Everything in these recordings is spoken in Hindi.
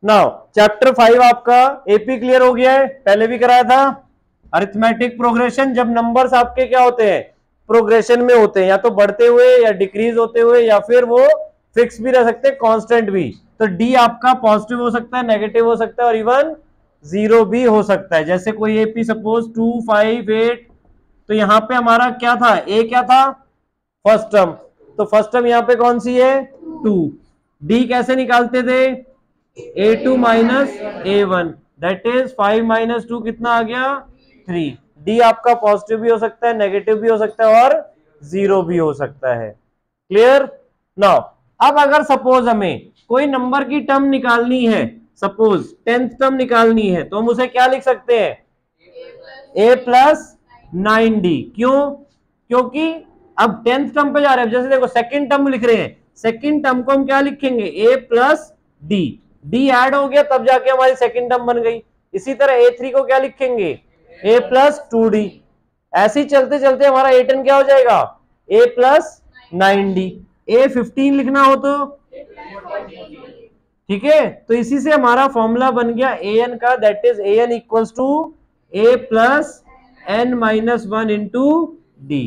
नाउ चैप्टर 5 आपका एपी क्लियर हो गया है, पहले भी कराया था। अरिथमेटिक प्रोग्रेशन, जब नंबर्स आपके क्या होते हैं, प्रोग्रेशन में होते हैं, या तो बढ़ते हुए या डिक्रीज होते हुए, या फिर वो फिक्स भी रह सकते हैं, कांस्टेंट भी। तो डी आपका पॉजिटिव हो सकता है, नेगेटिव हो सकता है, और इवन जीरो भी हो सकता है। जैसे कोई एपी सपोज 2, 5, 8, तो यहां पे हमारा क्या था, ए क्या था, फर्स्ट टर्म, तो फर्स्ट टर्म यहां पे कौन सी है, 2। डी कैसे निकालते थे, a2 minus a1, that is 5 minus 2 कितना आ गया, 3। डी आपका पॉजिटिव भी हो सकता है, नेगेटिव भी हो सकता है, और जीरो भी हो सकता है। क्लियर। नाउ अब अगर सपोज हमें कोई नंबर की टर्म निकालनी है, सपोज 10th टर्म निकालनी है, तो हम उसे क्या लिख सकते हैं, a प्लस 9d। क्यों, क्योंकि अब 10th टर्म पे जा रहे हैं। जैसे देखो सेकंड टर्म लिख रहे हैं, सेकंड टर्म को हम क्या लिखेंगे, a plus D, D add हो गया तब जाके हमारी सेकंड टर्म बन गई। इसी तरह a3 को क्या लिखेंगे, a प्लस 2d। ऐसे ही चलते चलते हमारा a10 क्या हो जाएगा, a प्लस 9d। a15 लिखना हो तो ठीक है, तो इसी से हमारा फॉर्मूला बन गया an का, that is an equals to a plus n minus 1 into D.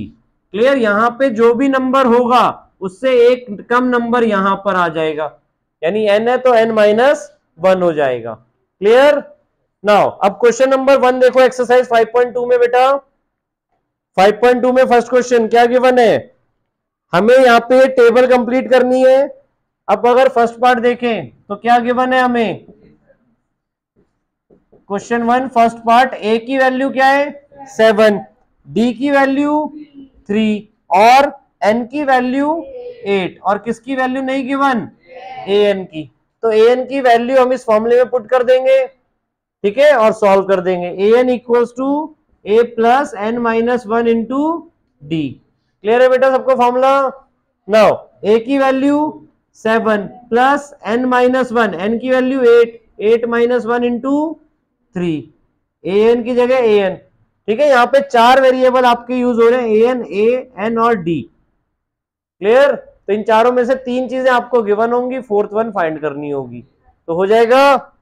Clear. यहां पे जो भी नंबर होगा उससे एक कम नंबर यहां पर आ जाएगा, यानी n है तो n माइनस 1 हो जाएगा। क्लियर। नाउ अब क्वेश्चन नंबर 1 देखो, एक्सरसाइज 5.2 में बेटा, 5.2 में फर्स्ट क्वेश्चन क्या गिवन है, हमें यहाँ पे टेबल कंप्लीट करनी है। अब अगर फर्स्ट पार्ट देखें तो क्या गिवन है हमें, क्वेश्चन 1 फर्स्ट पार्ट, ए की वैल्यू क्या है 7, डी की वैल्यू 3, और एन की वैल्यू 8, और किसकी वैल्यू नहीं गिवन, ए एन की। तो ए एन की वैल्यू हम इस फॉर्मूले में पुट कर देंगे, ठीक है, और सॉल्व कर देंगे। A N equals to A plus N minus 1 into D. Clear है बेटा सबको फॉर्मूला। नाउ ए की value 7 plus N minus 1, N की value 8, 8 minus 1 into 3, A N की जगह ए एन। ठीक है, यहाँ पे 4 वेरिएबल आपके यूज हो रहे हैं, ए एन, ए एन और डी। क्लियर। तो इन चारों में से 3 चीजें आपको गिवन होंगी, फोर्थ वन फाइंड करनी होगी। तो हो जाएगा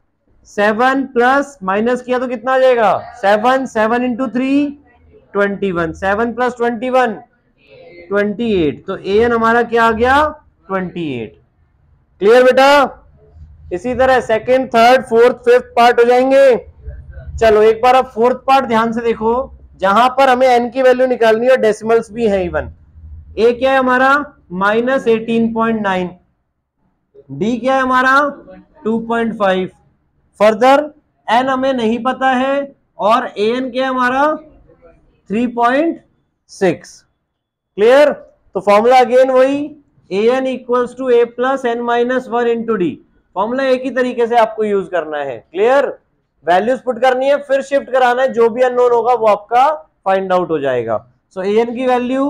7 प्लस माइनस किया तो कितना आ जाएगा, 7, 7 इंटू 3 21, 7 प्लस 21 28, तो ए एन हमारा क्या आ गया 28। क्लियर बेटा। इसी तरह second, third, fourth, fifth part हो जाएंगे। चलो एक बार अब फोर्थ पार्ट ध्यान से देखो, जहां पर हमें एन की वैल्यू निकालनी है, डेसिमल्स भी है इवन। ए क्या है हमारा माइनस 18.9, डी क्या है हमारा 2.5, फर्दर एन हमें नहीं पता है, और ए एन क्या है हमारा 3.6। क्लियर। तो फॉर्मूला अगेन वही, A N equals to A plus N minus 1 into D. Formula एक ही तरीके से आपको यूज करना है। क्लियर। वैल्यूज पुट करनी है, फिर शिफ्ट कराना है, जो भी अननोन होगा वो आपका फाइंड आउट हो जाएगा। सो ए एन की वैल्यू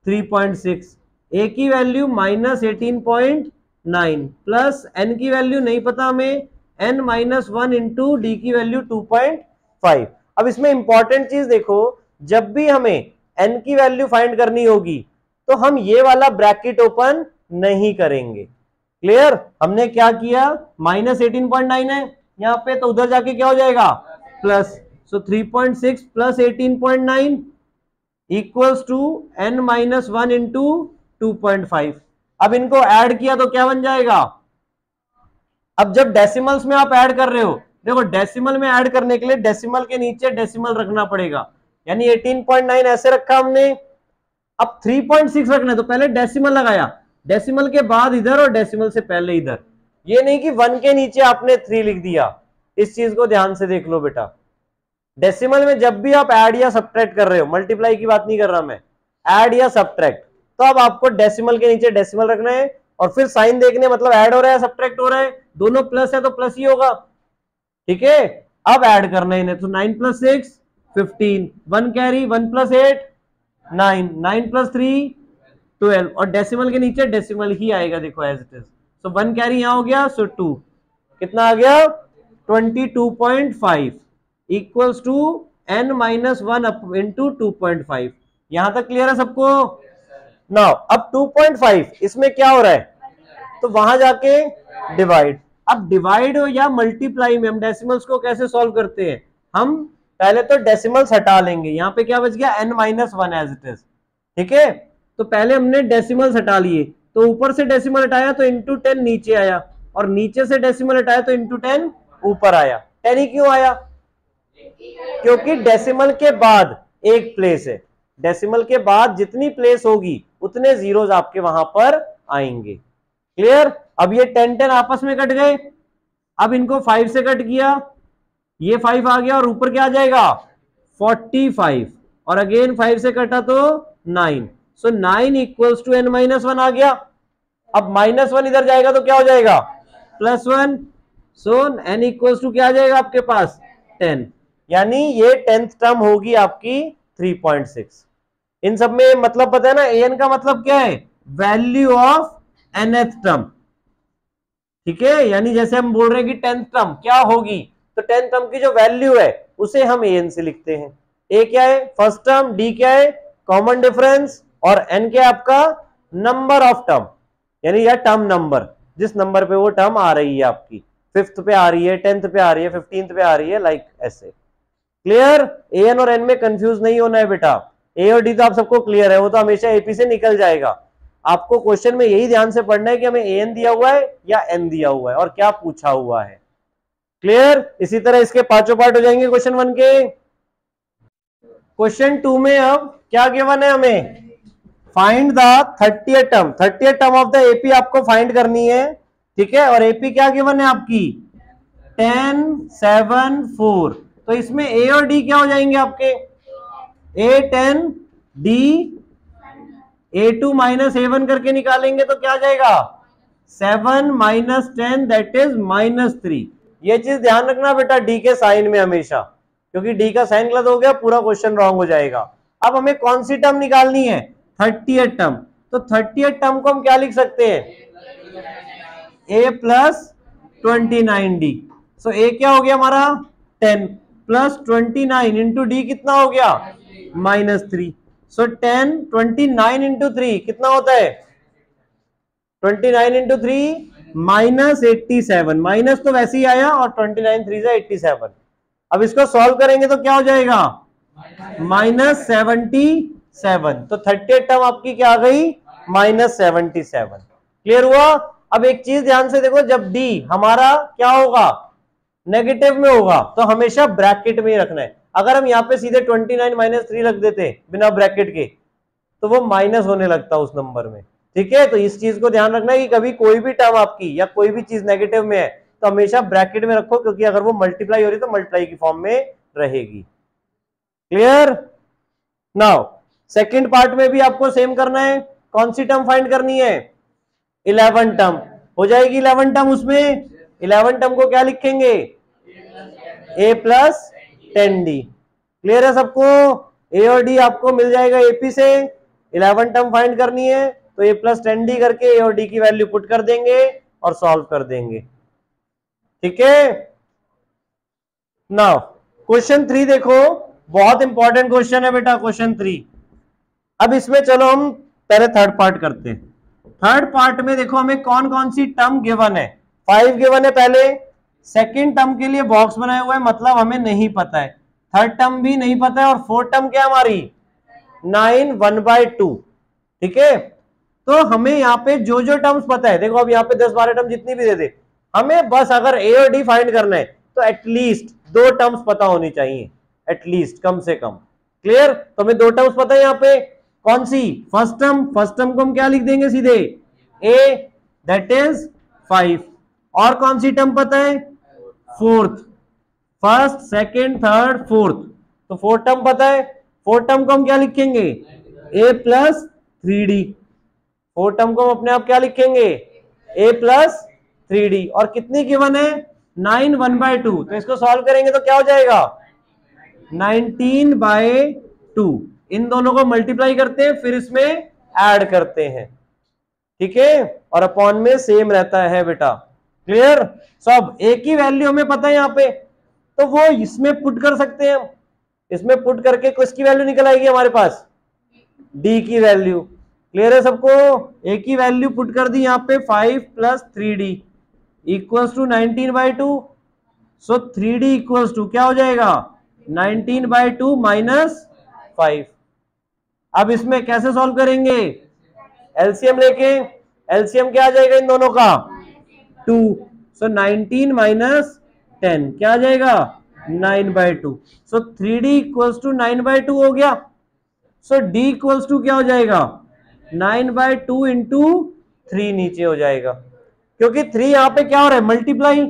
3.6, ए की वैल्यू माइनस 18.9, प्लस एन की वैल्यू नहीं पता हमें, एन माइनस 1 इंटू डी की वैल्यू 2.5। अब इसमें इंपॉर्टेंट चीज देखो, जब भी हमें एन की वैल्यू फाइंड करनी होगी तो हम ये वाला ब्रैकेट ओपन नहीं करेंगे। क्लियर। हमने क्या किया, माइनस 18.9 है यहाँ पे, तो उधर जाके क्या हो जाएगा plus, so 3.6 plus 18.9 equals to N minus 1 into 2.5। अब इनको ऐड किया तो क्या बन जाएगा, अब जब डेसिमल्स में आप ऐड कर रहे हो, देखो डेसिमल में ऐड करने के लिए डेसिमल के नीचे डेसिमल रखना पड़ेगा, यानी 18.9 ऐसे रखा हमने। अब 3.6 रखना है तो पहले डेसिमल लगाया, डेसिमल के बाद इधर और डेसिमल से पहले इधर। ये नहीं कि 1 के नीचे आपने 3 लिख दिया। इस चीज को ध्यान से देख लो बेटा, डेसिमल में जब भी आप ऐड या सब्ट्रैक्ट कर रहे हो, मल्टीप्लाई की बात नहीं कर रहा मैं, ऐड या सब्ट्रैक्ट, तो अब आपको डेसिमल के नीचे डेसिमल रखना है, और फिर साइन देखने, मतलब ऐड हो रहा है सब्ट्रैक्ट हो रहा है, दोनों प्लस है तो प्लस ही होगा। ठीक है, अब ऐड करना है इन्हें, तो 9 प्लस 6 15, 1 कैरी, 1 प्लस 8 9, 9 प्लस 3 12, और डेसिमल के नीचे डेसिमल ही आएगा, देखो as it is. So 1 carry यहां हो गया, सो 2 कितना आ गया 22.5 equals to n minus 1 into 2.5। यहां तक क्लियर है सबको। नाउ अब 2.5 इसमें क्या हो रहा है, तो वहां जाके डिवाइड, अब डिवाइड हो या मल्टीप्लाई में हम डेसिमल्स को कैसे सॉल्व करते हैं, हम पहले तो डेसिमल्स हटा लेंगे। यहाँ पे क्या बच गया, n-1 एज इट इज, ठीक है। तो पहले हमने डेसिमल्स हटा लिए, तो ऊपर से डेसिमल हटाया तो इंटू 10 नीचे आया, और नीचे से डेसिमल हटाया तो इंटू 10 ऊपर आया। 10 ही क्यों आया, क्योंकि डेसिमल के बाद एक प्लेस है, डेसिमल के बाद जितनी प्लेस होगी उतने जीरोस आपके वहां पर आएंगे। क्लियर। अब ये 10 आपस में कट गए, अब इनको 5 से कट किया, ये 5 आ गया और ऊपर क्या आ जाएगा 45, और अगेन 5 से कटा तो 9, सो 9 इक्वल्स टू n-1 आ गया। अब -1 इधर जाएगा तो क्या हो जाएगा +1, सो n इक्वल्स टू क्या आ जाएगा आपके पास 10, यानी ये 10th टर्म होगी आपकी 3.6। इन सब में मतलब पता है ना, an का मतलब क्या है, वैल्यू ऑफ nth टर्म, ठीक है। यानी जैसे हम बोल रहे हैं कि 10th टर्म क्या होगी, तो 10th टर्म की जो वैल्यू है उसे हम an से लिखते हैं। a क्या है फर्स्ट टर्म, d क्या है कॉमन डिफरेंस, और n क्या है आपका नंबर ऑफ टर्म, यानी या टर्म नंबर, जिस नंबर पे वो टर्म आ रही है आपकी, 5th पे आ रही है, 10th पे आ रही है, 15th पे आ रही है, लाइक ऐसे। क्लियर। an और n में कंफ्यूज नहीं होना है बेटा, a और d तो आप सबको क्लियर है, वो तो हमेशा AP से निकल जाएगा। आपको क्वेश्चन में यही ध्यान से पढ़ना है कि हमें an दिया हुआ है या n दिया हुआ है और क्या पूछा हुआ है। क्लियर। इसी तरह इसके पांचों पार्ट हो जाएंगे क्वेश्चन 1 के। क्वेश्चन 2 में अब क्या गिवन है, हमें find the 30th term, 30th term of the AP आपको फाइंड करनी है, ठीक है। और AP क्या गिवन है आपकी 10, 7, 4, तो इसमें A और D क्या हो जाएंगे आपके, A 10, D A2 minus A1 करके निकालेंगे तो क्या आ जाएगा 7 माइनस 10 दैट इज -3। ये चीज ध्यान रखना बेटा D के साइन में हमेशा, क्योंकि D का साइन गलत हो गया पूरा क्वेश्चन रॉन्ग हो जाएगा। अब हमें कौन सी टर्म निकालनी है 30th टर्म, तो 30th टर्म को हम क्या लिख सकते हैं A plus 29D, so A क्या हो गया हमारा 10 प्लस 29 इंटू डी कितना हो गया -3, सो 10 29 इंटू 3 कितना होता है 29 इंटू 3 -87, माइनस तो वैसे ही आया और 29 3 से 87। अब इसको सॉल्व करेंगे तो क्या हो जाएगा -77, तो 30th टर्म आपकी क्या आ गई -77। क्लियर हुआ। अब एक चीज ध्यान से देखो, जब डी हमारा क्या होगा नेगेटिव में होगा तो हमेशा ब्रैकेट में ही रखना है। अगर हम यहाँ पे सीधे 29 - 3 रख देते बिना ब्रैकेट के तो वो माइनस होने लगता उस नंबर में, ठीक है। तो इस चीज को ध्यान रखना है कि कभी कोई भी टर्म आपकी या कोई भी चीज नेगेटिव में है तो हमेशा ब्रैकेट में रखो, क्योंकि अगर वो मल्टीप्लाई हो रही तो मल्टीप्लाई की फॉर्म में रहेगी। क्लियर। नाउ सेकंड पार्ट में भी आपको सेम करना है। कौन सी टर्म फाइंड करनी है 11 टर्म हो जाएगी 11 टर्म, उसमें 11 टर्म को क्या लिखेंगे A प्लस 10D। क्लियर है सबको। A और D आपको मिल जाएगा AP से, 11 टर्म फाइंड करनी है तो A प्लस 10D करके A और D की वैल्यू पुट कर देंगे और सॉल्व कर देंगे, ठीक है। नाउ क्वेश्चन 3 देखो, बहुत इंपॉर्टेंट क्वेश्चन है बेटा क्वेश्चन 3। अब इसमें चलो हम पहले थर्ड पार्ट करते हैं। थर्ड पार्ट में देखो हमें कौन कौन सी टर्म गिवन है, 5 गिवन है पहले, सेकेंड टर्म के लिए बॉक्स बनाया हुआ है, मतलब हमें नहीं पता है, थर्ड टर्म भी नहीं पता है, और फोर्थ टर्म क्या हमारी 9 1/2, ठीक है। तो हमें यहाँ पे जो जो टर्म्स पता है, देखो अब यहाँ पे 10-12 टर्म जितनी भी दे दे, हमें बस अगर A और D फाइंड करना है तो एटलीस्ट 2 टर्म्स पता होनी चाहिए, एटलीस्ट कम से कम। क्लियर। तो हमें 2 टर्म्स पता है यहाँ पे, कौन सी फर्स्ट टर्म, फर्स्ट टर्म को हम क्या लिख देंगे सीधे A दैट इज 5, और कौन सी टर्म पता है fourth, first second third fourth, तो फोर्थ टर्म पता है, फोर्थ टर्म को हम क्या लिखेंगे A plus 3D, fourth term को हम अपने आप क्या लिखेंगे A प्लस 3D, और कितनी गिवन है 9 1/2, तो इसको सॉल्व करेंगे तो क्या हो जाएगा 19/2, इन दोनों को मल्टीप्लाई करते हैं फिर इसमें ऐड करते हैं, ठीक है, और अपॉन में सेम रहता है बेटा। क्लियर। सब एक ही वैल्यू हमें पता है यहाँ पे, तो वो इसमें पुट कर सकते हैं हम, इसमें पुट करके किसकी वैल्यू निकल आएगी हमारे पास D की वैल्यू। क्लियर है सबको। एक ही वैल्यू पुट कर दी यहाँ पे 5 plus 3D, equals to 19/2, so 3D equals to क्या हो जाएगा 19/2 माइनस 5। अब इसमें कैसे सॉल्व करेंगे, एलसीएम लेके, एलसीएम क्या आ जाएगा इन दोनों का 2, सो 19 माइनस 10 क्या आ जाएगा 9/2, सो 3D इक्वल्स टू 9/2 हो गया। सो D इक्वल्स टू क्या हो जाएगा 9/2 इंटू 3 नीचे हो जाएगा, क्योंकि 3 यहां पे क्या हो रहा है मल्टीप्लाई,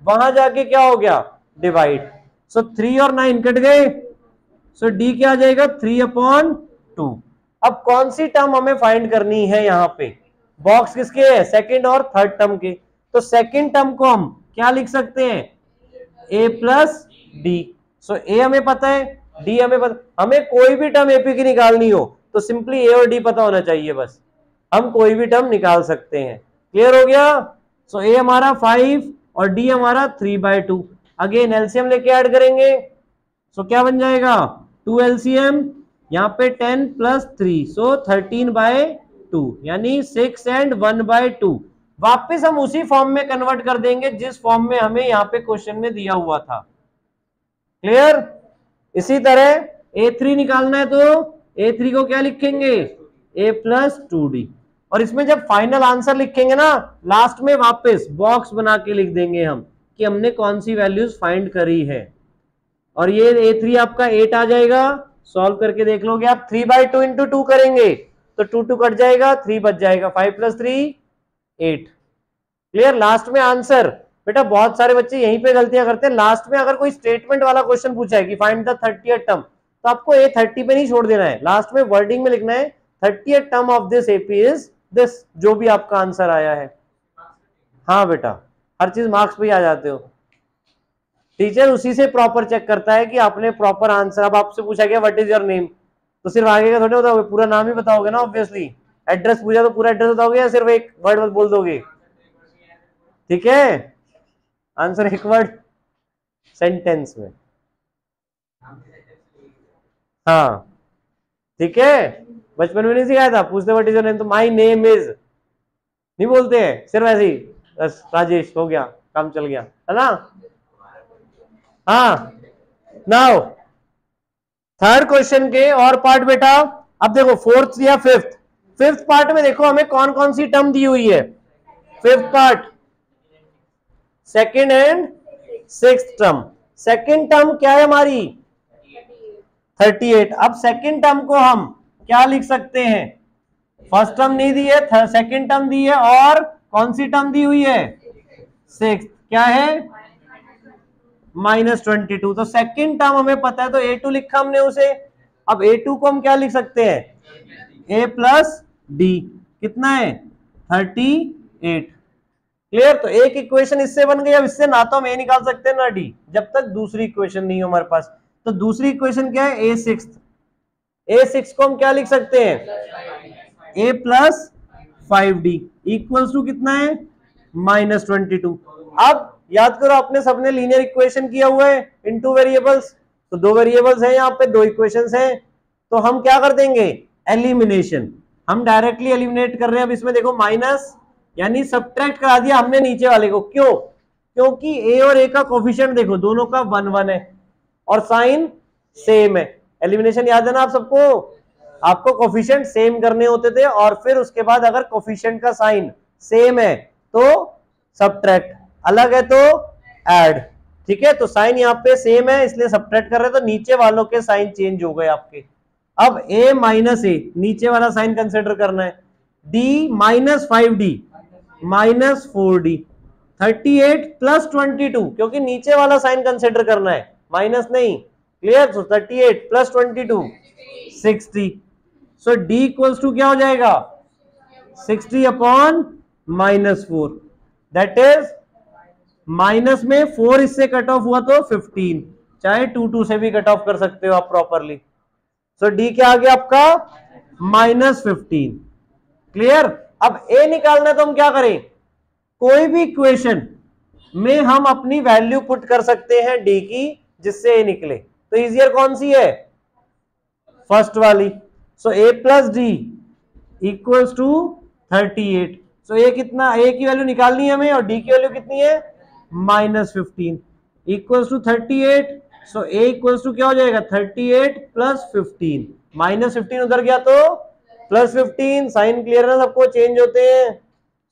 वहां जाके क्या हो गया डिवाइड, सो 3 और 9 कट गए, सो D क्या आ जाएगा 3/2। अब कौन सी टर्म हमें फाइंड करनी है, यहां पे बॉक्स किसके है सेकंड और थर्ड टर्म के, तो सेकंड टर्म को हम क्या लिख सकते हैं a plus D, so a हमें पता है d हमें पता, हमें कोई भी टर्म AP की निकालनी हो तो सिंपली a और d पता होना चाहिए, बस हम कोई भी टर्म निकाल सकते हैं। क्लियर हो गया, सो a हमारा 5 और d हमारा 3/2, अगेन एलसीएम लेके ऐड करेंगे, सो क्या बन जाएगा 2 LCM, यहाँ पे 10 प्लस 3, सो 13/2 यानी 6 एंड 1/2। वापस हम उसी फॉर्म में कन्वर्ट कर देंगे जिस फॉर्म में हमें यहाँ पे क्वेश्चन में दिया हुआ था। क्लियर, इसी तरह A3 निकालना है तो A3 को क्या लिखेंगे a प्लस 2D, और इसमें जब फाइनल आंसर लिखेंगे ना लास्ट में वापस बॉक्स बना के लिख देंगे हम कि हमने कौन सी वैल्यूज फाइंड करी है, और ये A3 आपका 8 आ जाएगा। सॉल्व करके देख लोगे आप, 3/2 इंटू 2 करेंगे तो 2 कट जाएगा, 3 बच जाएगा, 5 प्लस 3 8। क्लियर, लास्ट में आंसर, बेटा बहुत सारे बच्चे यहीं पे गलतियां करते हैं, लास्ट में अगर कोई स्टेटमेंट वाला क्वेश्चन पूछा है कि फाइंड द 30th टर्म, तो आपको A30 पे नहीं छोड़ देना है, लास्ट में वर्डिंग में लिखना है 30th term of this AP is this, जो भी आपका आंसर आया है। हाँ बेटा, हर चीज मार्क्स पे ही आ जाते हो, टीचर उसी से प्रॉपर चेक करता है कि आपने प्रॉपर आंसर, अब आपसे पूछा गया व्हाट इज योर नेम, तो सिर्फ आगे का थोड़ी बताओगे, पूरा नाम ही बताओगे ना ऑब्वियसली। एड्रेस पूछा तो पूरा एड्रेस बताओगे या सिर्फ एक वर्ड बोल दोगे, ठीक है, आंसर एक वर्ड सेंटेंस में, हाँ ठीक है, बचपन में नहीं सिखाया था, पूछते व्हाट इज योर नेम तो माई नेम इज नहीं बोलते हैं, सिर्फ ऐसे ही बस राजेश हो गया, काम चल गया, है ना। हाँ, नाउ थर्ड क्वेश्चन के और पार्ट बेटा, अब देखो फोर्थ या फिफ्थ पार्ट में देखो हमें कौन कौन सी टर्म दी हुई है, fifth part second and sixth term, second term क्या है हमारी 38। अब सेकेंड टर्म को हम क्या लिख सकते हैं, फर्स्ट टर्म नहीं दी है, सेकेंड टर्म दी है, और कौन सी टर्म दी हुई है सिक्स्थ, क्या है -22, तो सेकेंड टर्म हमें पता है तो A2 लिखा हमने उसे। अब A2 को हम क्या लिख सकते हैं a प्लस डी, कितना है 38। क्लियर, तो एक इक्वेशन इससे बन गई, अब इससे ना तो हम A निकाल सकते हैं ना D, जब तक दूसरी इक्वेशन नहीं हो हमारे पास। तो दूसरी इक्वेशन क्या है A6 को हम क्या लिख सकते हैं a plus 5D equals to कितना है -22। अब याद करो आपने सबने लीनियर इक्वेशन किया हुआ है इन टू वेरिएबल्स, तो दो वेरिएबल्स हैं यहाँ पे, दो इक्वेशंस हैं, तो हम क्या कर देंगे एलिमिनेशन, हम डायरेक्टली एलिमिनेट कर रहे हैं। अब इसमें देखो माइनस यानी सब्ट्रैक्ट करा दिया हमने नीचे वाले को, क्यों, क्योंकि a और a का कोफिशिएंट देखो दोनों का 1 है और साइन सेम है। एलिमिनेशन याद है ना आप सबको, आपको कोफिशिएंट सेम करने होते थे और फिर उसके बाद अगर कोफिशिएंट का साइन सेम है तो सब्ट्रैक्ट, अलग है तो ऐड, ठीक है। तो साइन यहाँ पे सेम है इसलिए सब्ट्रैक्ट कर रहे हैं, तो नीचे वालों के साइन चेंज हो गए आपके। अब a माइनस ए, नीचे वाला साइन कंसिडर करना है, d -5d -4d, 38 प्लस 22, क्योंकि नीचे वाला साइन कंसिडर करना है माइनस नहीं। क्लियर, तो 38 plus 22 60, so d equals to क्या हो जाएगा 60 अपॉन -4, दैट इज माइनस में 4 इससे कट ऑफ हुआ तो 15, चाहे 2 से भी कट ऑफ कर सकते हो आप प्रॉपरली। सो d क्या आ गया आपका -15। क्लियर, अब a निकालना है तो हम क्या करें, कोई भी इक्वेशन में हम अपनी वैल्यू पुट कर सकते हैं d की जिससे a निकले, तो इजियर कौन सी है फर्स्ट वाली। So a plus D equals to 38, so A कितना, ए की वैल्यू निकालनी है हमें और डी की वैल्यू कितनी है -15 equals to 38। So A equals to क्या हो जाएगा 38 प्लस 15, -15 उधर गया तो +15, साइन क्लियर है सबको, चेंज होते हैं।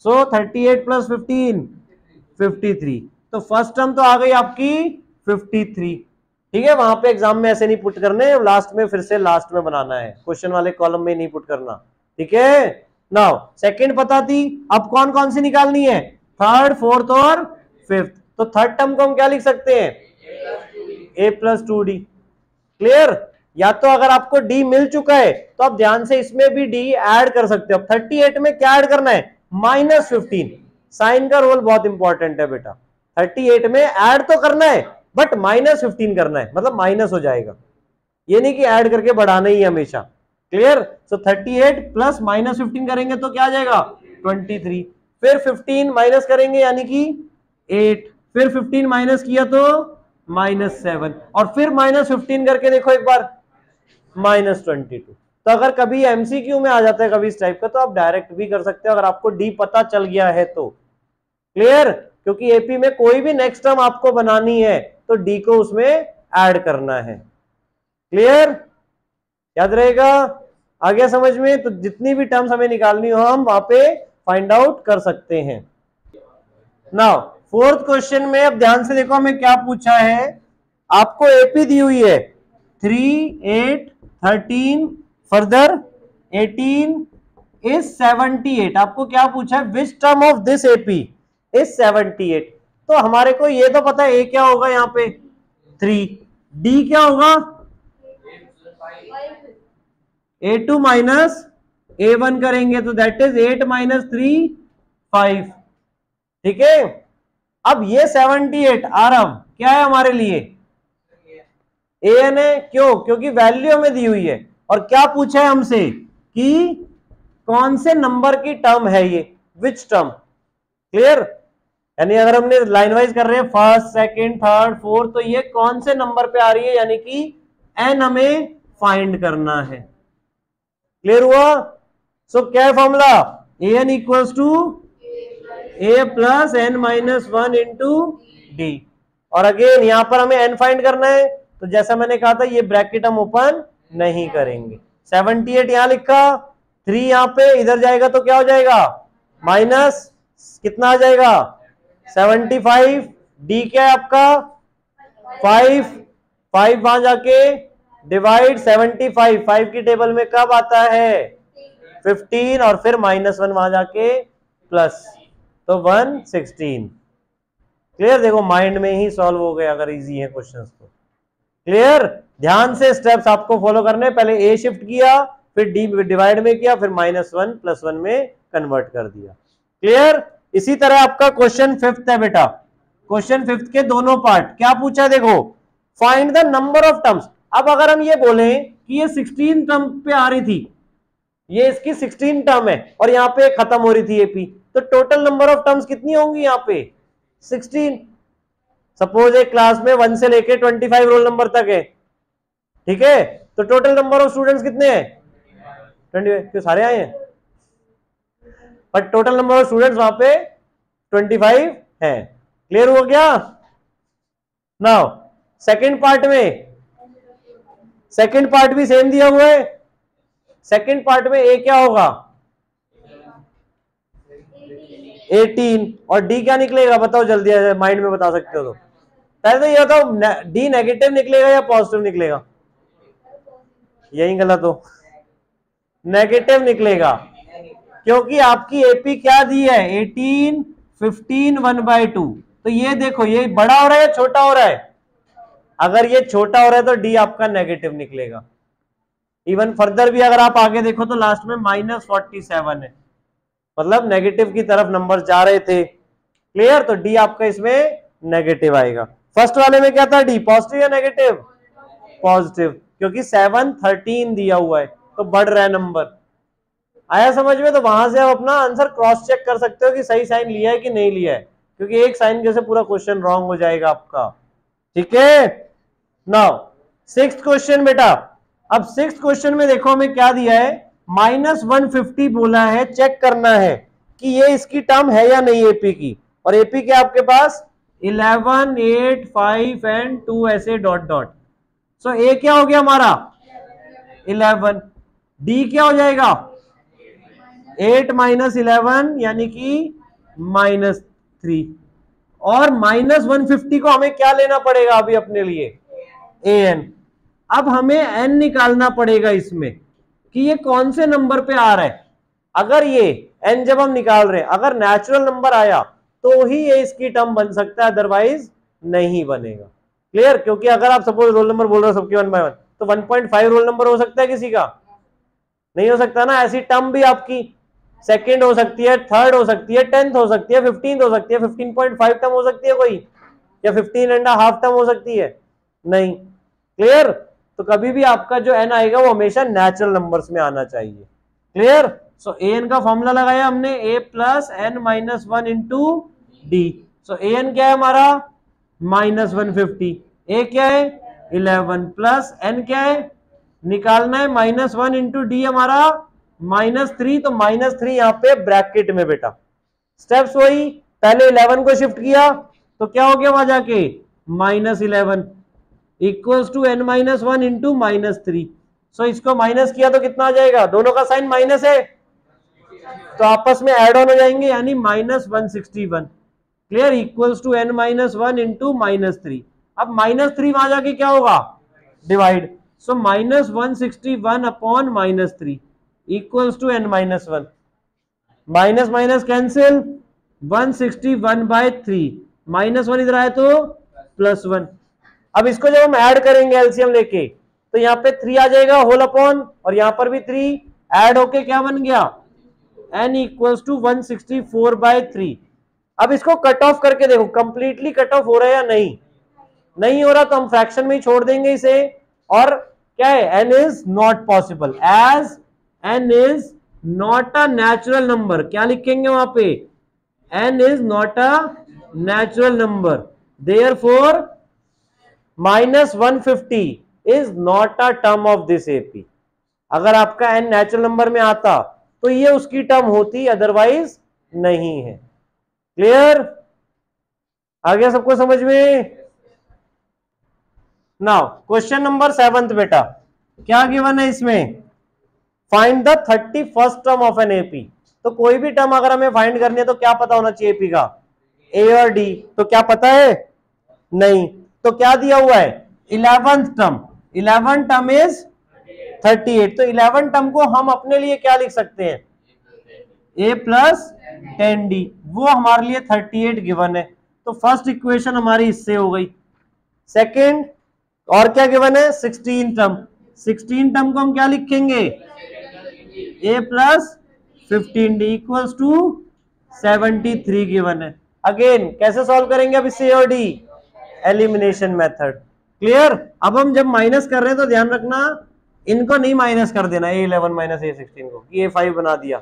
सो 38 प्लस 15 53, तो फर्स्ट टर्म तो आ गई आपकी 53। ठीक है, वहां पे एग्जाम में ऐसे नहीं पुट करने, लास्ट में फिर से लास्ट में बनाना है, क्वेश्चन वाले कॉलम में नहीं पुट करना। ठीक है, नाउ सेकंड पता थी, अब कौन कौन सी निकालनी है, थर्ड, फोर्थ और फिफ्थ। तो थर्ड टर्म को हम क्या लिख सकते हैं a+2d। क्लियर, या तो अगर आपको d मिल चुका है तो आप ध्यान से इसमें भी d ऐड कर सकते हो। अब 38 में क्या ऐड करना है -15, साइन का रोल बहुत इंपॉर्टेंट है बेटा, 38 में ऐड तो करना है बट -15 करना है, मतलब माइनस हो जाएगा, ये नहीं कि ऐड करके बढ़ाना ही है हमेशा। क्लियर, सो 38 प्लस -15 करेंगे तो क्या आ जाएगा 23, फिर 15 माइनस करेंगे यानी कि 8, फिर 15 माइनस किया तो -7, और फिर -15 करके देखो एक बार -22। तो अगर कभी एमसीक्यू में आ जाता है कभी इस टाइप का तो आप डायरेक्ट भी कर सकते हो अगर आपको डी पता चल गया है तो। क्लियर, क्योंकि एपी में कोई भी नेक्स्ट टर्म आपको बनानी है तो डी को उसमें ऐड करना है। क्लियर, याद रहेगा, आ गया समझ में। तो जितनी भी टर्म्स हमें निकालनी हो हम वहां पे फाइंड आउट कर सकते हैं। नाउ फोर्थ क्वेश्चन में अब ध्यान से देखो हमें क्या पूछा है, आपको एपी दी हुई है 3, 8, 13, फर्दर 18 इज 78। आपको क्या पूछा है, which term of this AP is 78। तो हमारे को ये तो पता है ए क्या होगा यहाँ पे 3, डी क्या होगा A2 माइनस A1 करेंगे तो दैट इज 8 - 3 5। ठीक है, अब ये 78 आरम क्या है हमारे लिए an है, क्यों, क्योंकि वैल्यू हमें दी हुई है और क्या पूछा है हमसे कि कौन से नंबर की टर्म है ये, विच टर्म। क्लियर, यानी अगर हमने लाइन वाइज कर रहे हैं फर्स्ट, सेकंड, थर्ड, फोर्थ, तो ये कौन से नंबर पे आ रही है, यानी कि n हमें फाइंड करना है। क्लियर हुआ, सो क्या है formula an equals to a plus n -1 into D, और अगेन यहां पर हमें n फाइंड करना है तो जैसा मैंने कहा था ये ब्रैकेट हम ओपन नहीं करेंगे। 78 यहां लिखा, 3 यहां पे, इधर जाएगा तो क्या हो जाएगा माइनस कितना आ जाएगा 75, डी क्या है आपका 5 वहां जाके डिवाइड 75, 5 की टेबल में कब आता है 15, और फिर -1 वहां जाके प्लस, तो 116। क्लियर, देखो माइंड में ही सॉल्व हो गया अगर इजी है क्वेश्चंस तो। क्लियर, ध्यान से स्टेप्स आपको फॉलो करने, पहले ए शिफ्ट किया, फिर डी डिवाइड में किया, फिर -1 + 1 में कन्वर्ट कर दिया। क्लियर, इसी तरह आपका क्वेश्चन 5th है बेटा, क्वेश्चन 5th के दोनों पार्ट क्या पूछा देखो, find the number of terms. अब अगर हम ये बोले कि ये 16 टर्म पे आ रही थी, ये इसकी 16 टर्म है और यहाँ पे खत्म हो रही थी एपी, तो टोटल नंबर ऑफ टर्म्स कितनी होंगी यहाँ पे 16। सपोज एक क्लास में 1 से लेके 25 रोल नंबर तक है, ठीक है, तो टोटल नंबर ऑफ स्टूडेंट्स कितने हैं 25, क्यों सारे आए हैं, but total number of students वहां पे 25 है। क्लियर हो गया। नाउ सेकंड पार्ट भी सेम दिया हुआ है, सेकंड पार्ट में ए क्या होगा 18, और डी क्या निकलेगा बताओ जल्दी, माइंड में बता सकते हो तो। पहले तो ये बताओ डी नेगेटिव निकलेगा या पॉजिटिव निकलेगा, यही गलत हो, नेगेटिव निकलेगा, क्योंकि आपकी एपी क्या दी है 18, 15, 1/2। तो ये देखो ये बड़ा हो रहा है या छोटा हो रहा है, अगर ये छोटा हो रहा है तो डी आपका नेगेटिव निकलेगा। इवन फर्दर भी अगर आप आगे देखो तो लास्ट में -47 है, मतलब नेगेटिव की तरफ नंबर जा रहे थे। क्लियर, तो डी आपका इसमें नेगेटिव आएगा। फर्स्ट वाले में क्या था डी पॉजिटिव या नेगेटिव, पॉजिटिव, क्योंकि 7, 13 दिया हुआ है तो बढ़ रहा है नंबर। आया समझ में, तो वहां से आप अपना आंसर क्रॉस चेक कर सकते हो कि सही साइन लिया है कि नहीं लिया है, क्योंकि एक साइन के से पूरा क्वेश्चन रॉन्ग हो जाएगा आपका। ठीक है, नाउ 6th क्वेश्चन बेटा। अब 6th क्वेश्चन में देखो हमें क्या दिया है, -150 बोला है, चेक करना है कि ये इसकी टर्म है या नहीं एपी की, और एपी के आपके पास 11, 8, 5 एंड 2 ऐसे डॉट डॉट। सो ए क्या हो गया हमारा 11, डी क्या हो जाएगा 8 माइनस 11 यानी कि -3, और -150 को हमें क्या लेना पड़ेगा अभी अपने लिए an। अब हमें n निकालना पड़ेगा इसमें कि ये कौन से नंबर पे आ रहा है। अगर ये n जब हम निकाल रहे हैं अगर नेचुरल नंबर आया तो ही ये इसकी टर्म बन सकता है, अदरवाइज नहीं बनेगा। क्लियर? क्योंकि अगर आप सपोज रोल नंबर बोल रहे हो सबके 1 बाय 1 तो 1.5 रोल नंबर हो सकता है, किसी का नहीं हो सकता ना। ऐसी टर्म भी आपकी सेकंड हो सकती है, थर्ड हो सकती है, 10th हो सकती है, 15th हो सकती है, 15.5 टर्म हो सकती है कोई, या 15.5 टर्म हो सकती है, नहीं। क्लियर? तो कभी भी आपका जो n आएगा वो हमेशा नेचुरल नंबर्स में आना चाहिए। क्लियर? सो an का फॉर्मूला लगाया हमने a plus n minus 1 into D. So an क्या है हमारा -150, a क्या है 11 प्लस n क्या है निकालना है -1 इंटू डी हमारा -3, तो -3 यहां पे ब्रैकेट में बेटा। स्टेप्स वही, पहले 11 को शिफ्ट किया तो क्या हो गया वहां जाके -11 equals to n minus 1 into -3। So इसको माइनस किया तो कितना आ जाएगा, दोनों का साइन माइनस है तो आपस में ऐड ऑन हो जाएंगे यानी -161। Clear? Equals to n minus 1 into -3। अब -3 वहां जाके क्या होगा divide, so -161 upon -3 equals to n minus 1, minus minus cancel 161/3 -1 इधर आए तो +1। अब इसको जब हम ऐड करेंगे एलसीएम लेके तो यहाँ पे 3 आ जाएगा होल अपॉन, और यहां पर भी 3 ऐड होके क्या बन गया n इक्वल्स टू 164/3। अब इसको कट ऑफ करके देखो कंप्लीटली कट ऑफ हो रहा है या नहीं, नहीं हो रहा तो हम फ्रैक्शन में ही छोड़ देंगे इसे, और क्या है n is not possible, as n is not a natural number. क्या लिखेंगे वहां पे n is not a natural number, therefore -150 is not a term of this AP. अगर आपका n नेचुरल नंबर में आता तो ये उसकी टर्म होती, अदरवाइज नहीं है। क्लियर? आ गया सबको समझ में? नाउ क्वेश्चन नंबर 7 बेटा, क्या गिवन है इसमें, find the 31st term of an AP. तो कोई भी टर्म अगर हमें फाइंड करनी है तो क्या पता होना चाहिए एपी का, ए और डी। तो क्या पता है नहीं, तो क्या दिया हुआ है 11th टर्म, 11 टर्म इज 38। तो 11 टर्म को हम अपने लिए क्या लिख सकते हैं a प्लस 10d, वो हमारे लिए 38 गिवन है। तो फर्स्ट इक्वेशन हमारी इससे हो गई। सेकेंड और क्या गिवन है 16 टर्म, 16 टर्म को हम क्या लिखेंगे a plus 15d equals to 73 given है। अगेन कैसे सॉल्व करेंगे अब इससे और डी, एलिमिनेशन मेथड। क्लियर? अब हम जब माइनस कर रहे हैं तो ध्यान रखना इनको नहीं माइनस कर देना a11 माइनस a16 को कि a5 बना दिया।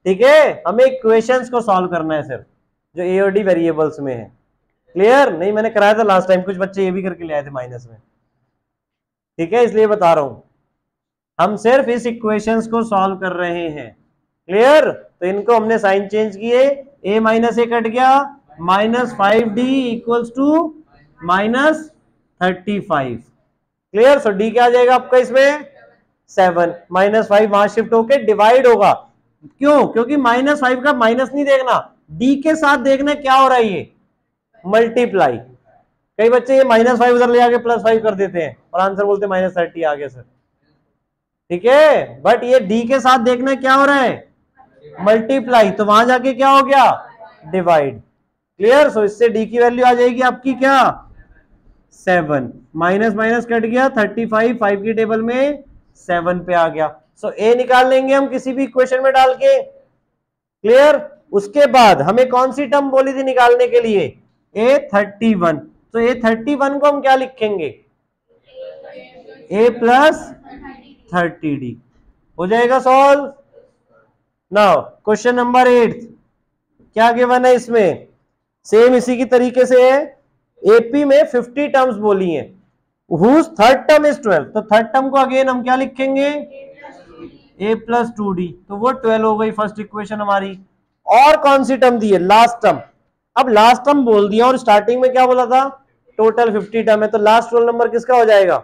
ठीक है? हमें इक्वेशंस को सॉल्व करना है सिर्फ जो a और d वेरिएबल्स में है। क्लियर? नहीं मैंने कराया था लास्ट टाइम, कुछ बच्चे ये भी करके ले आए थे माइनस में। ठीक है? इसलिए बता रहा हूं हम सिर्फ इस इक्वेशंस को सॉल्व कर रहे हैं। क्लियर? तो इनको हमने साइन चेंज किए, a माइनस ए कट गया, -5d equals to -35। Clear? So d क्या आ जाएगा आपका इसमें 7, -5 वहां शिफ्ट होके डिवाइड होगा। क्यों? क्योंकि -5 का माइनस नहीं देखना, d के साथ देखना क्या हो रहा है ये मल्टीप्लाई। कई बच्चे ये -5 उधर ले आके +5 कर देते हैं और आंसर बोलते हैं -30 आ गया सर। ठीक है? बट ये d के साथ देखना क्या हो रहा है मल्टीप्लाई, तो वहां जाके क्या हो गया डिवाइड। क्लियर? सो इससे d की वैल्यू आ जाएगी आपकी क्या 7, माइनस माइनस कट गया 35, 5 की टेबल में 7 पे आ गया। सो a निकाल लेंगे हम किसी भी इक्वेशन में डाल के। क्लियर? उसके बाद हमें कौन सी टर्म बोली थी निकालने के लिए a31। तो a31 को हम क्या लिखेंगे a प्लस 30d। हो जाएगा सॉल्व। नाउ क्वेश्चन नंबर 8 क्या गिवन है इसमें, सेम इसी की तरीके से है। एपी में 50 टर्म्स बोली हैं, हुज थर्ड टर्म इज 12। तो थर्ड टर्म को अगेन हम क्या लिखेंगे a प्लस 2d, तो वो 12 हो गई फर्स्ट इक्वेशन हमारी। और कौन सी टर्म दी है, लास्ट टर्म। अब लास्ट टर्म बोल दिया और स्टार्टिंग में क्या बोला था, टोटल 50 टर्म है, तो लास्ट रोल नंबर किसका हो जाएगा,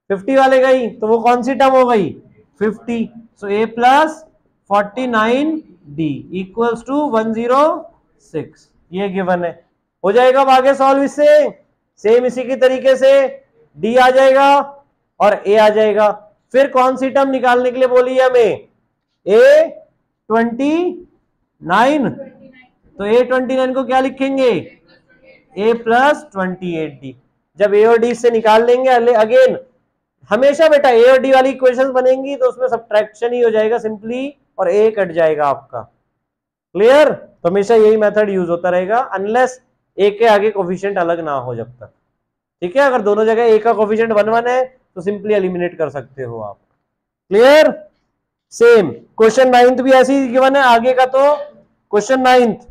50 वाले का ही, तो वो कौन सी टर्म हो गई, 50। So a plus 49d equals to 106, ये गिवन है। हो जाएगा। अब आगे सॉल्व इससे सेम इसी की तरीके से d आ जाएगा और a आ जाएगा। फिर कौन सी टर्म निकालने के लिए बोली है हमें, a29, तो a29 को क्या लिखेंगे, a प्लस 28d। जब a और d से निकाल लेंगे अगेन, हमेशा बेटा a और d वाली इक्वेशंस बनेंगी तो उसमें सब्ट्रैक्शन ही हो जाएगा सिंपली, और a कट जाएगा आपका। क्लियर, तो हमेशा यही मेथड यूज होता रहेगा अनलेस a के आगे कोफिशिएंट अलग ना हो जब तक। ठीक है, अगर दोनों जगह a का कोफिशिएंट 1 1 है तो सिंपली एलिमिनेट कर सकते हो आप। क्लियर, सेम क्वेश्चन 9th भी ऐसे ही गिवन है। आगे का तो क्वेश्चन 9th,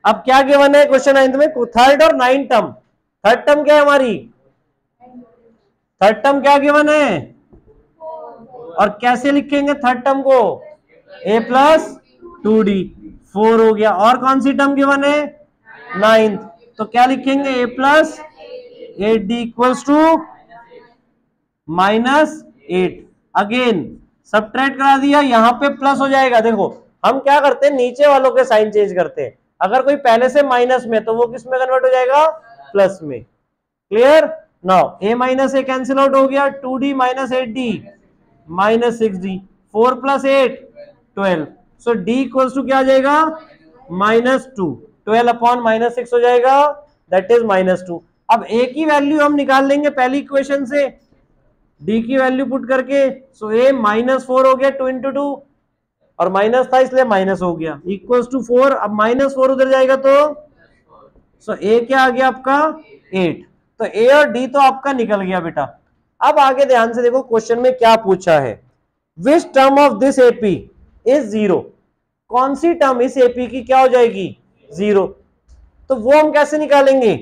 अब क्या गिवन है क्वेश्चन 9th में, थर्ड और 9th टर्म। थर्ड टर्म क्या है हमारी, थर्ड टर्म क्या गिवन है, और कैसे लिखेंगे थर्ड टर्म को, a प्लस 2d, 4 हो गया। और कौन सी टर्म गिवन है, 9th, तो क्या लिखेंगे, a plus 8d equals to -8। Again subtract करा दिया, यहां पे प्लस हो जाएगा। देखो हम क्या करते हैं, नीचे वालों के साइन चेंज करते हैं। अगर कोई पहले से माइनस में तो वो किस में कन्वर्ट हो जाएगा, प्लस में। Clear, now a minus a cancel out हो गया, 2d minus 8d minus 6d, 4 plus 8 12, so d equals to क्या आ जाएगा, -2, 12 अपॉन -6 हो जाएगा, दैट इज -2। अब a की वैल्यू हम निकाल लेंगे पहली इक्वेशन से, d की वैल्यू पुट करके, सो a -4 हो गया, 2 इंटू 2, और माइनस था इसलिए माइनस हो गया, इक्वल्स टू 4। अब -4 उधर जाएगा तो सो a क्या आ गया आपका 8, तो a और d तो आपका निकल गया बेटा। अब आगे ध्यान से देखो क्वेश्चन में क्या पूछा है, which term of this AP is 0, कौन सी टर्म इस एपी की क्या हो जाएगी, 0। तो वो हम कैसे निकालेंगे,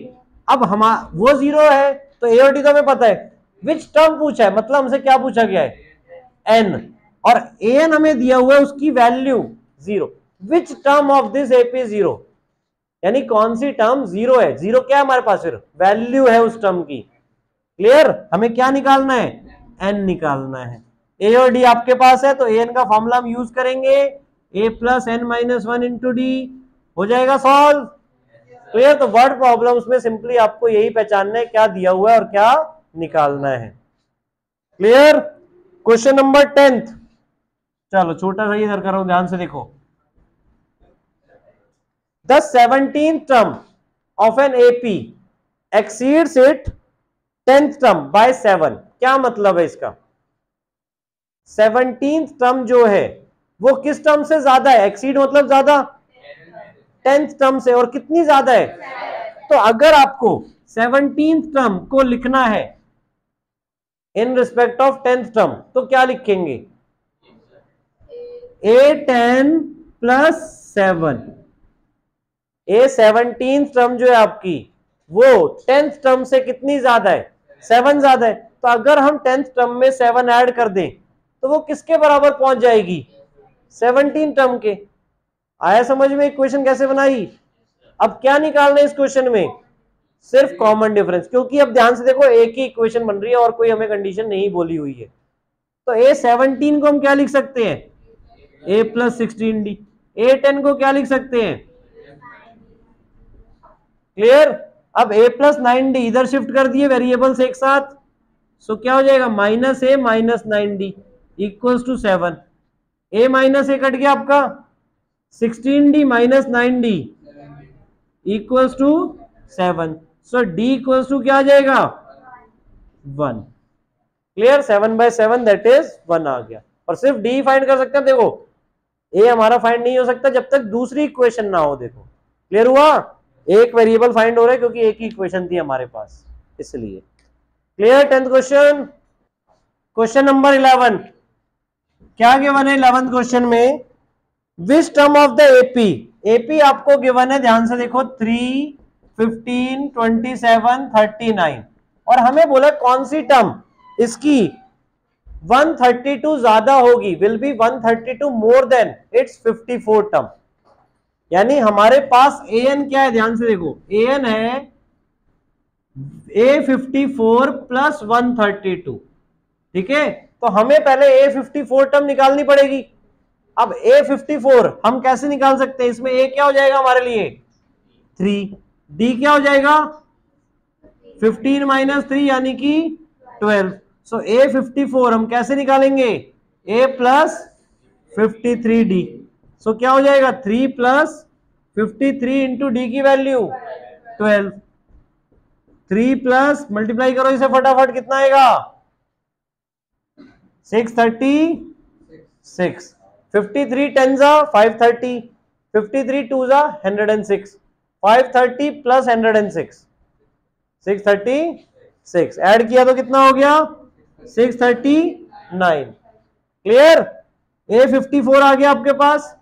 अब हम वो 0 है तो a और d तो हमें पता है, विच टर्म पूछा है, मतलब हमसे क्या पूछा गया है, n, और an हमें दिया हुआ है उसकी value 0, which term of this AP 0, यानी कौन सी टर्म 0 है, 0 क्या है हमारे पास, फिर वैल्यू है उस टर्म की। क्लियर, हमें क्या निकालना है, n निकालना है। a और d आपके पास है तो an का फॉर्मूला हम यूज करेंगे, a plus n minus 1 into D, हो जाएगा सॉल्व। क्लियर, तो वर्ड प्रॉब्लम्स में सिंपली आपको यही पहचानना है क्या दिया हुआ है और क्या निकालना है। क्लियर, क्वेश्चन नंबर 10th, चलो छोटा सा इधर कर रहा हूं, ध्यान से देखो। The 17th term of an AP exceeds it 10th term by 7, क्या मतलब है इसका, 17th टर्म जो है वो किस टर्म से ज्यादा है, एक्सीड मतलब ज्यादा, 10th टर्म से, और कितनी ज्यादा है, तो अगर आपको 17th टर्म को लिखना है in respect of 10th term तो क्या लिखेंगे, a10 प्लस 7, a17th टर्म जो है आपकी वो 10th टर्म से कितनी ज्यादा है, 7 ज्यादा है। तो अगर हम 10th टर्म में 7 ऐड कर दें तो वो किसके बराबर पहुंच जाएगी, 17 टर्म के। आया समझ में इक्वेशन कैसे बनाई। अब क्या निकालना है इस क्वेश्चन में, सिर्फ कॉमन डिफरेंस, क्योंकि अब ध्यान से देखो एक ही इक्वेशन बन रही है और कोई हमें कंडीशन नहीं बोली हुई है। तो a17 को हम क्या लिख सकते हैं, a प्लस 16d, a10 को क्या लिख सकते हैं, क्लियर। अब a प्लस 9d इधर शिफ्ट कर दिए वेरिएबल्स एक साथ, सो क्या हो जाएगा, minus a minus 9d equals to 7, a minus a cut गया आपका, 16d minus 9d equals to 7, so d equals to क्या आ जाएगा, 1। क्लियर, 7/7 दैट इज 1 आ गया। और सिर्फ d फाइंड कर सकते हैं, देखो a हमारा फाइंड नहीं हो सकता जब तक दूसरी इक्वेशन ना हो। देखो क्लियर हुआ, एक वेरिएबल फाइंड हो रहा है क्योंकि एक ही इक्वेशन थी हमारे पास, इसलिए। Clear, 10th question. Question number 11, क्या गिवन है 11th क्वेश्चन में, which term of the AP, AP आपको गिवन है, ध्यान से देखो 3, 15, 27, 39, और हमें बोला कौन सी टर्म इसकी 132 ज्यादा होगी, will be 132 more than it's 54 term. यानी हमारे पास an क्या है, ध्यान से देखो, an है A54 प्लस 132, ठीक है। तो हमें पहले A54 टर्म निकालनी पड़ेगी। अब A54 हम कैसे निकाल सकते हैं, इसमें A क्या हो जाएगा हमारे लिए 3, D क्या हो जाएगा 15 माइनस 3 यानी कि 12। सो A54 हम कैसे निकालेंगे, A प्लस 53D। सो क्या हो जाएगा 3 प्लस 53 इंटू डी की वैल्यू 12। 3 प्लस मल्टीप्लाई करो इसे फटाफट, कितना आएगा 636। 53 10 जा 530, 53 2 जा 106, 530 प्लस 106 636, ऐड किया तो कितना हो गया 639। क्लियर, A54 आ गया आपके पास।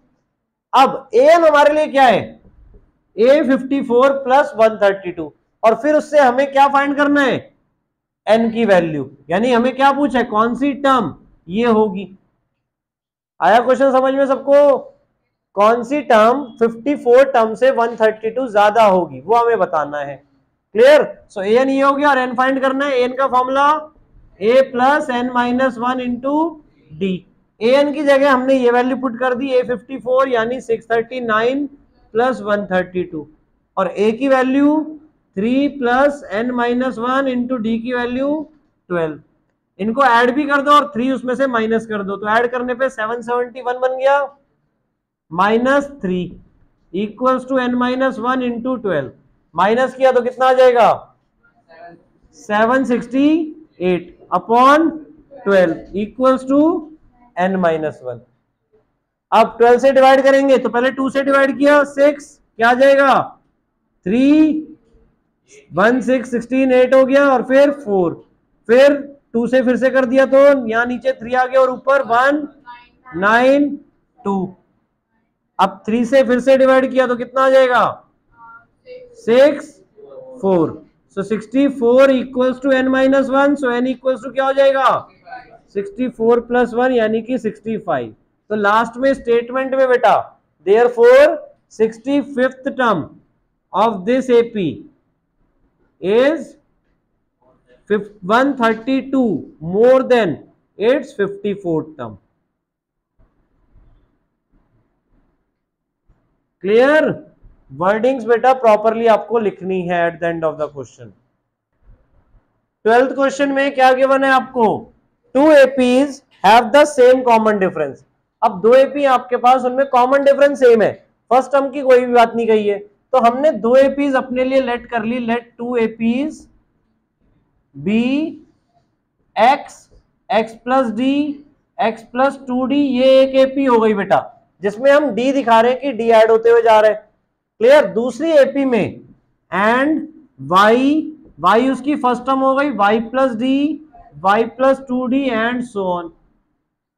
अब an हमारे लिए क्या है, A54 प्लस 132, और फिर उससे हमें क्या फाइंड करना है, n की वैल्यू। यानी हमें क्या पूछा है, कौन सी टर्म ये होगी। आया क्वेश्चन समझ में सबको, कौन सी टर्म 54 टर्म से 132 ज्यादा होगी वो हमें बताना है। क्लियर, सो an ये हो गया और n फाइंड करना है। an का formula a plus n minus 1 into D. an की जगह हमने ये वैल्यू पुट कर दी A54 यानी 639 प्लस 132, और a की value 3 plus n minus 1 into D की वैल्यू 12। इनको ऐड भी कर दो और 3 उसमें से माइनस कर दो, तो ऐड करने पे 771 बन गया, minus 3 equals to n minus 1 into 12। Minus किया तो कितना आ जाएगा 768 upon 12 equals to n minus 1। अब 12 से डिवाइड करेंगे तो पहले 2 से डिवाइड किया 6, क्या आ जाएगा 3 1 6 16 8 हो गया, और फिर 4, फिर 2 से फिर से कर दिया तो यहां नीचे 3 आ गया और ऊपर 1 9 2। अब 3 से फिर से डिवाइड किया तो कितना आ जाएगा 6 4। So 64 equals to n minus 1, so n equals to क्या हो जाएगा 64 प्लस 1 यानी कि 65। तो लास्ट में स्टेटमेंट में बेटा therefore 65th term of this AP is 132 more than it's 54th term. Clear, wordings बेटा प्रॉपरली आपको लिखनी है at the end of the question. 12th question में क्या गिवन है आपको, 2 APs have the same common difference. अब 2 एपी आपके पास, उनमें कॉमन डिफरेंस सेम है, फर्स्ट टर्म की कोई भी बात नहीं कही है, तो हमने 2 एपीज अपने लिए लेट कर ली, let 2 APs be X X plus D X plus 2d। ये एक एपी हो गई बेटा, जिसमें हम d दिखा रहे हैं कि d ऐड होते हुए जा रहे हैं। क्लियर, दूसरी एपी में एंड y उसकी फर्स्ट टर्म हो गई y plus D y plus 2d and so on.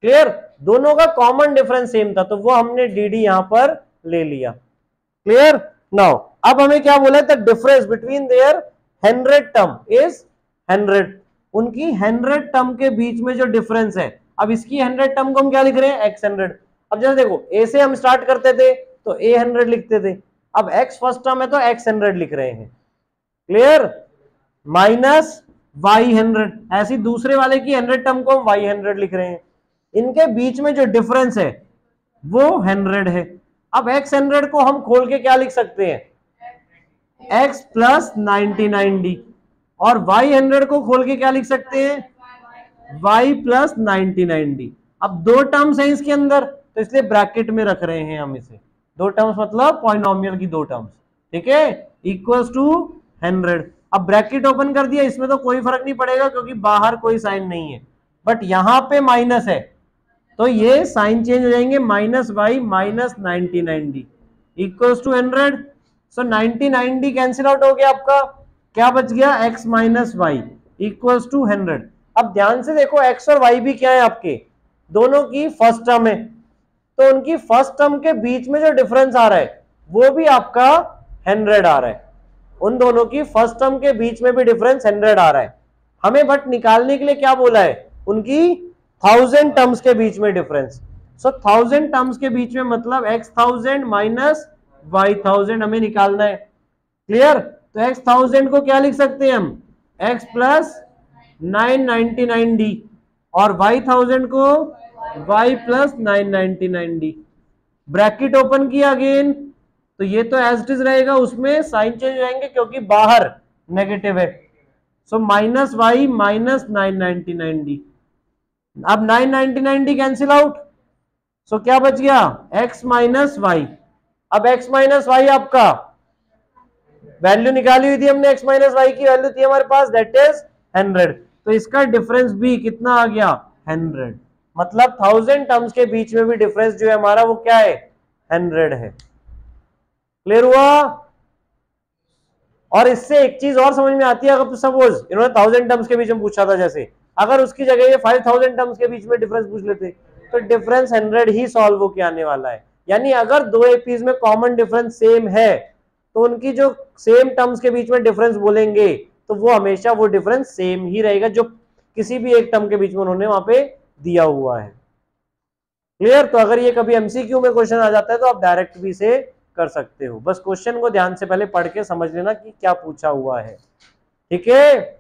Clear, दोनों का कॉमन डिफरेंस सेम था तो वो हमने dd यहां पर ले लिया। क्लियर, नाउ अब हमें क्या बोला है, the difference between their 100 term is 100। उनकी 100 टर्म के बीच में जो डिफरेंस है, अब इसकी 100 टर्म को हम क्या लिख रहे हैं x100। अब जैसे देखो a से हम स्टार्ट करते थे तो a100 लिखते थे, अब x फर्स्ट टर्म है तो x100 लिख रहे हैं। क्लियर, माइनस y100, ऐसी दूसरे वाले की 100 टर्म को हम y100 लिख रहे हैं। इनके बीच में जो डिफरेंस है वो 100 है। अब x100 को हम खोल के क्या लिख सकते हैं, x प्लस 99d, और y100 को खोल के क्या लिख सकते हैं, y प्लस 99d। अब 2 टर्म्स हैं इसके अंदर तो इसलिए ब्रैकेट में रख रहे हैं हम इसे, 2 टर्म्स मतलब पॉलिनोमियल की 2 टर्म्स, ठीक है, इक्वल्स टू 100। अब ब्रैकेट ओपन कर दिया, इसमें तो कोई फर्क नहीं पड़ेगा क्योंकि बाहर कोई साइन नहीं है, बट यहां पे माइनस है तो ये साइन चेंज हो जाएंगे, minus y minus 99d equals to 100। So 99d cancel out हो गया, आपका क्या बच गया x minus y equals to 100। अब ध्यान से देखो x और y भी क्या है आपके, दोनों की फर्स्ट टर्म है, तो उनकी फर्स्ट टर्म के बीच में जो डिफरेंस आ रहा है वो भी आपका 100 आ रहा है। उन दोनों की फर्स्ट टर्म के बीच में भी डिफरेंस 100 आ रहा है। हमें बट निकालने के लिए क्या बोला है, उनकी 1000 टर्म्स के बीच में डिफरेंस। सो 1000 टर्म्स के बीच में मतलब x 1000 माइनस y 1000 हमें निकालना है। क्लियर? तो x 1000 को क्या लिख सकते हैं हम, x प्लस 999d, और y 1000 को y plus 999d। Bracket open किया अगेन, तो ये तो एज इट इज रहेगा, उसमें साइन चेंज हो जाएंगे क्योंकि बाहर नेगेटिव है। So minus y minus 999d। अब 999d कैंसिल आउट, सो क्या बच गया, x माइनस वाई। अब x माइनस वाई आपका वैल्यू निकाली हुई थी हमने, x माइनस वाई की वैल्यू थी हमारे पास, दैट इज 100। तो इसका डिफरेंस भी कितना आ गया, 100। मतलब 1000 टर्म्स के बीच में भी डिफरेंस जो है हमारा वो क्या है, 100 है। क्लियर हुआ? और इससे एक चीज और समझ में आती है, अगर सपोज इन्होंने 1000 टर्म्स के बीच में पूछा था, जैसे अगर उसकी जगह ये 5000 टर्म्स के बीच में डिफरेंस पूछ लेते तो डिफरेंस 100 ही सॉल्व होके आने वाला है। यानी अगर दो एपीज में कॉमन डिफरेंस सेम है तो उनकी जो सेम टर्म्स के बीच में डिफरेंस बोलेंगे तो वो हमेशा वो डिफरेंस सेम ही रहेगा जो किसी भी एक टर्म के बीच में उन्होंने वहां पे दिया हुआ है। क्लियर? तो अगर ये कभी एमसीक्यू में क्वेश्चन आ जाता है तो आप डायरेक्ट भी से कर सकते हो। बस क्वेश्चन को ध्यान से पहले पढ़ के समझ लेना कि क्या पूछा हुआ है। ठीक है?